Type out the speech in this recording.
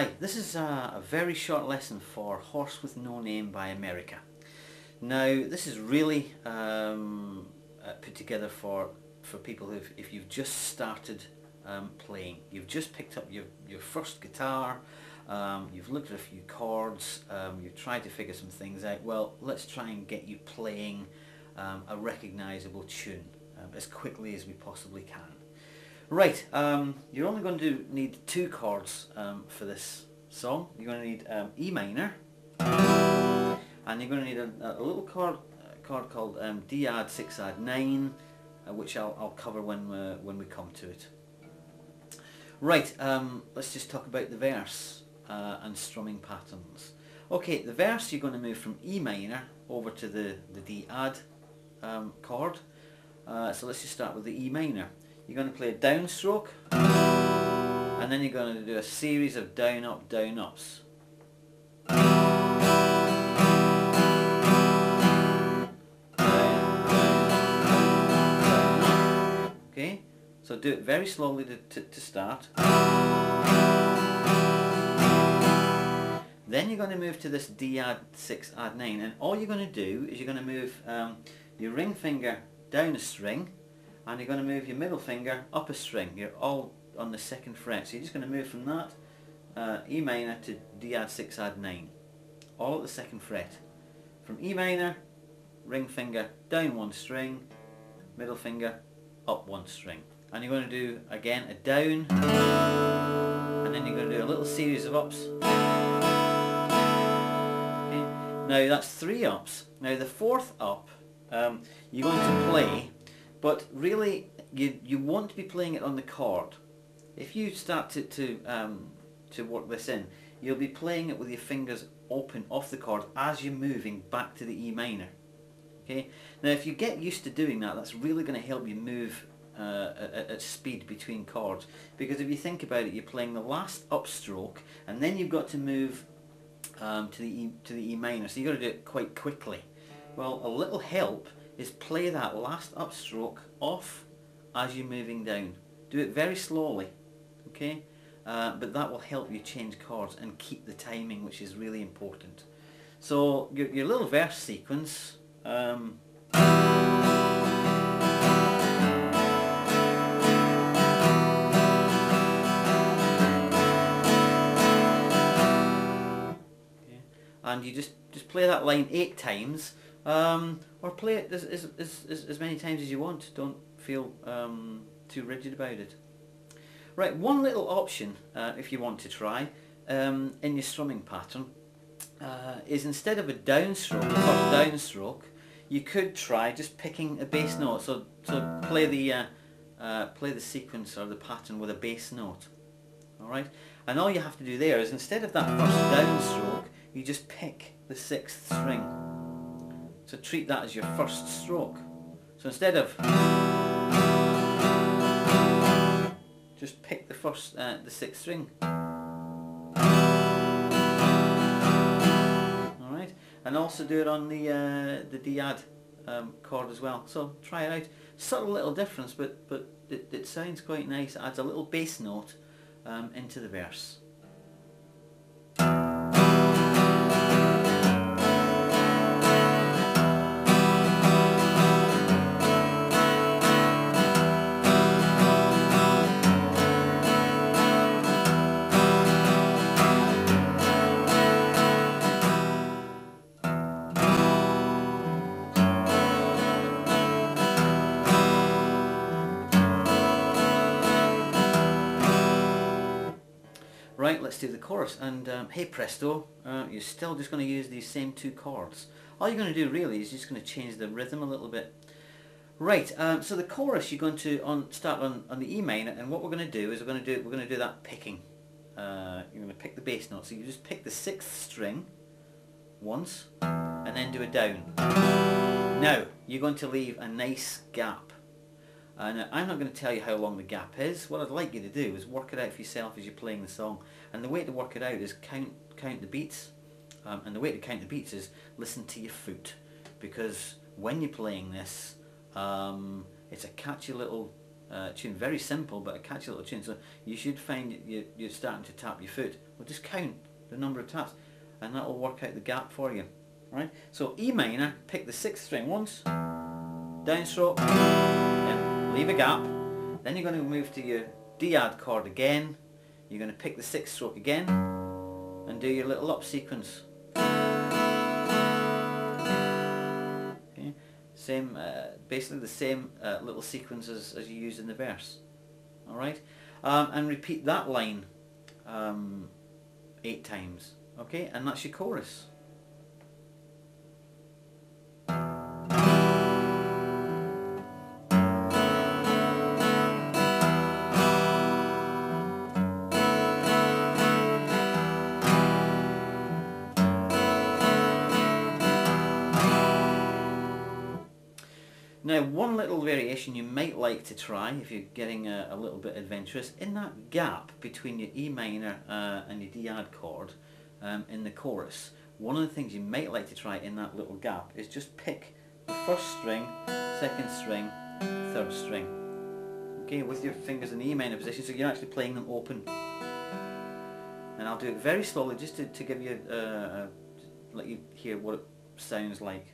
Hi, this is a very short lesson for Horse with No Name by America. Now this is really put together for people who, if you've just started playing, you've just picked up your first guitar, you've looked at a few chords, you've tried to figure some things out. Well, let's try and get you playing a recognisable tune as quickly as we possibly can. Right, you're only going to need two chords for this song. You're going to need E minor, and you're going to need a little chord called D add 6 add 9, which I'll cover when we come to it. Right, let's just talk about the verse and strumming patterns. Okay, the verse you're going to move from E minor over to the D add chord. So let's just start with the E minor. You're going to play a downstroke, and then you're going to do a series of down ups. Okay, so do it very slowly to start. Then you're going to move to this D add 6 add 9, and all you're going to do is you're going to move your ring finger down a string, and you're going to move your middle finger up a string. You're all on the second fret, so you're just going to move from that E minor to D add 6 add 9, all at the second fret. From E minor, ring finger down one string, middle finger up one string, and you're going to do again a down, and then you're going to do a little series of ups. Okay. Now that's 3 ups. Now the fourth up you're going to play, but really you want to be playing it on the chord. If you start to work this in, you'll be playing it with your fingers open off the chord as you're moving back to the E minor. Okay. Now if you get used to doing that, that's really going to help you move at speed between chords, because if you think about it, you're playing the last upstroke and then you've got to move to the E minor, so you've got to do it quite quickly. Well, a little help is play that last upstroke off as you're moving down. Do it very slowly, okay? But that will help you change chords and keep the timing, which is really important. So your little verse sequence. And you just play that line 8 times, or play it as many times as you want. Don't feel too rigid about it. Right, one little option if you want to try in your strumming pattern is, instead of a downstroke, the first downstroke, you could try just picking a bass note. So play the sequence or the pattern with a bass note. All right, and all you have to do there is, instead of that first downstroke, you just pick the 6th string. So treat that as your first stroke. So instead of, just pick the 6th string. All right, and also do it on the D add chord as well. So try it out. Subtle little difference, but it sounds quite nice. It adds a little bass note into the verse. Right, let's do the chorus, and hey presto, you're still just going to use these same 2 chords. All you're going to do really is just going to change the rhythm a little bit. Right, so the chorus you're going to start on the E minor, and what we're going to do is we're going to do that picking. You're going to pick the bass note, so you just pick the 6th string once, and then do a down. Now you're going to leave a nice gap. And I'm not going to tell you how long the gap is. What I'd like you to do is work it out for yourself as you're playing the song. And the way to work it out is count the beats. And the way to count the beats is listen to your foot. Because when you're playing this, it's a catchy little tune. Very simple, but a catchy little tune. So you should find you're starting to tap your foot. Well, just count the number of taps, and that will work out the gap for you. Right? So E minor, pick the 6th string once, downstroke, then leave a gap. Then you're going to move to your D add chord again. You're going to pick the 6th stroke again, and do your little up sequence. Okay. Same, basically the same little sequence as you used in the verse. All right, and repeat that line 8 times. Okay, and that's your chorus. Now, one little variation you might like to try if you're getting a little bit adventurous, in that gap between your E minor and your D add chord in the chorus, one of the things you might like to try in that little gap is just pick the 1st string, 2nd string, 3rd string, okay, with your fingers in the E minor position, so you're actually playing them open. And I'll do it very slowly just to give you, let you hear what it sounds like.